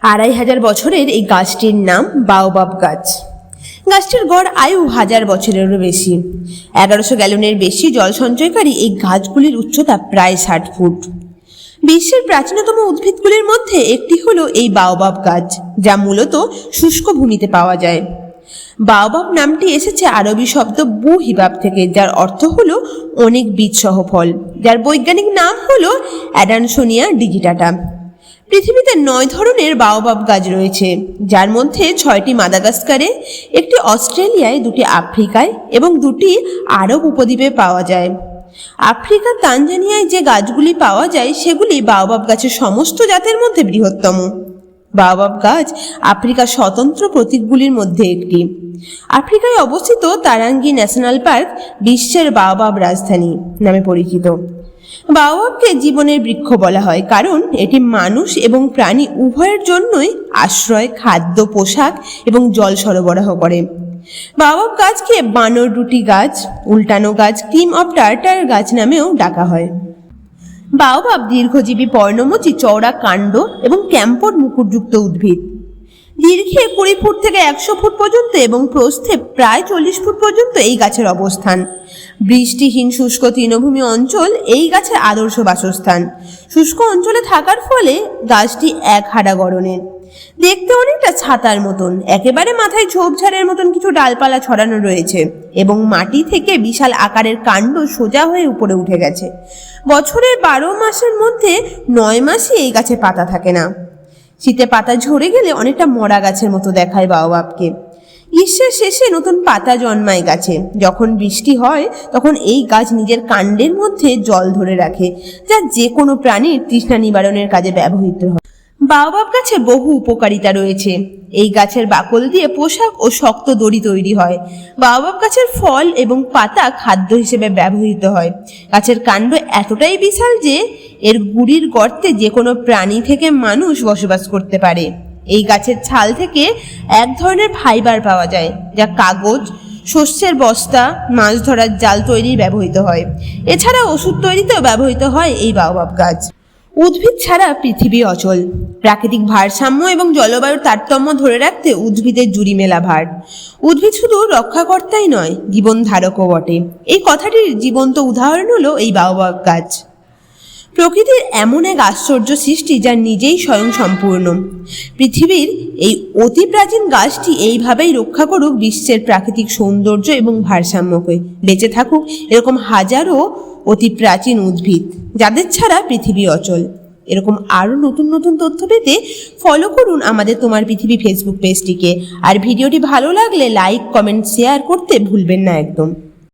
2500 বছরের এই গাছটির নাম বাওবাব গাছ। গাছটির গড় আয়ু 1000 বছরেরও বেশি। 1100 গ্যালনের বেশি জল সঞ্চয়কারী এই গাছগুলির উচ্চতা প্রায় 60 ফুট। বিশ্বের প্রাচীনতম উদ্ভিদগুলির মধ্যে একটি হলো এই বাওবাব গাছ, যা মূলত শুষ্ক ভূমিতে পাওয়া যায়। বাওবাব নামটি এসেছে আরবি শব্দ বু হিবাব থেকে, যার অর্থ হলো অনেক বীজসহ ফল, যার বৈজ্ঞানিক নাম হলো অ্যাডানসোনিয়া ডিজিটাটা। পৃথিবীতে 9 ধরনের বাওবাব গাছ রয়েছে, যার মধ্যে 6টি মাদাগাস্কারে, একটি অস্ট্রেলিয়ায়, 2টি আফ্রিকায় এবং 2টি আরব উপদ্বীপে পাওয়া যায়। আফ্রিকার তানজানিয়ায় যে গাছগুলি পাওয়া যায় সেগুলি বাওবাব গাছের সমস্ত জাতের মধ্যে বৃহত্তম। বাওবাব গাছ আফ্রিকার স্বতন্ত্র প্রতীকগুলির মধ্যে একটি। আফ্রিকায় অবস্থিত তারাঙ্গি ন্যাশনাল পার্ক বিশ্বের বাওবাব রাজধানী নামে পরিচিত। বাওবাবকে জীবনের বৃক্ষ বলা হয় কারণ এটি মানুষ এবং প্রাণী উভয়ের জন্যই আশ্রয়, খাদ্য, পোশাক এবং জল সরবরাহ করে। বাওবাব গাছকে বানর রুটি গাছ, উল্টানো গাছ, ক্রিম অফ টার্টার গাছ নামেও ডাকা হয়। বাওবাব দীর্ঘজীবী পর্ণমোচী চওড়া কাণ্ড এবং ক্যাম্পড মুকুটযুক্ত উদ্ভিদ। দীর্ঘে 20 ফুট থেকে 100 ফুট পর্যন্ত এবং প্রস্থে প্রায় 40 ফুট পর্যন্ত এই গাছের অবস্থান। বৃষ্টিহীন শুষ্ক তৃণভূমি অঞ্চল এই গাছের আদর্শ বাসস্থান। শুষ্ক অঞ্চলে থাকার ফলে গাছটি এক হাঁটা গড়নের। দেখতে অনেকটা ছাতার মতন, একেবারে মাথায় ঝোপঝাড়ের মতন কিছু ডালপালা ছড়ানো রয়েছে এবং মাটি থেকে বিশাল আকারের কাণ্ড সোজা হয়ে উপরে উঠে গেছে। বছরের 12 মাসের মধ্যে 9 মাসই এই গাছে পাতা থাকে না। শীতে পাতা ঝরে গেলে অনেকটা মরা গাছের মতো দেখায় বাওবাবকে। গ্রীষ্মের শেষে নতুন পাতা জন্মায় গাছে। যখন বৃষ্টি হয় তখন এই গাছ নিজের কাণ্ডের মধ্যে জল ধরে রাখে, যা যে কোনো প্রাণীর তৃষ্ণা নিবারণের কাজে ব্যবহৃত হয়। বাওবাব গাছের বহু উপকারিতা রয়েছে। এই গাছের বাকল দিয়ে পোশাক ও শক্ত দড়ি তৈরি হয়। বাওবাব গাছের ফল এবং পাতা খাদ্য হিসেবে ব্যবহৃত হয়। গাছের কাণ্ড এতটাই বিশাল যে এর গুড়ির গর্তে যে কোনো প্রাণী থেকে মানুষ বসবাস করতে পারে। এই গাছের ছাল থেকে এক ধরনের ফাইবার পাওয়া যায়, যা কাগজ, শস্যের বস্তা, মাছ ধরার জাল তৈরি ব্যবহৃত হয়। এছাড়া ওষুধ তৈরিতেও ব্যবহৃত হয় এই বাওবাব গাছ। উদ্ভিদ ছাড়া পৃথিবী অচল। প্রাকৃতিক ভারসাম্য এবং জলবায়ুর তারতম্য ধরে রাখতে উদ্ভিদের জুড়ি মেলা ভার। উদ্ভিদ শুধু রক্ষাকর্তাই নয়, জীবন ধারকও বটে। এই কথাটির জীবন্ত উদাহরণ হলো এই বাওবাব গাছ। প্রকৃতির এমন এক আশ্চর্য সৃষ্টি যা নিজেই স্বয়ং সম্পূর্ণ। পৃথিবীর এই অতি প্রাচীন গাছটি এইভাবেই রক্ষা করুক বিশ্বের প্রাকৃতিক সৌন্দর্য এবং ভারসাম্যকে। বেঁচে থাকুক এরকম হাজারো অতি প্রাচীন উদ্ভিদ, যাদের ছাড়া পৃথিবী অচল। এরকম আরও নতুন নতুন তথ্য পেতে ফলো করুন আমাদের তোমার পৃথিবী ফেসবুক পেজটিকে। আর ভিডিওটি ভালো লাগলে লাইক, কমেন্ট, শেয়ার করতে ভুলবেন না একদম।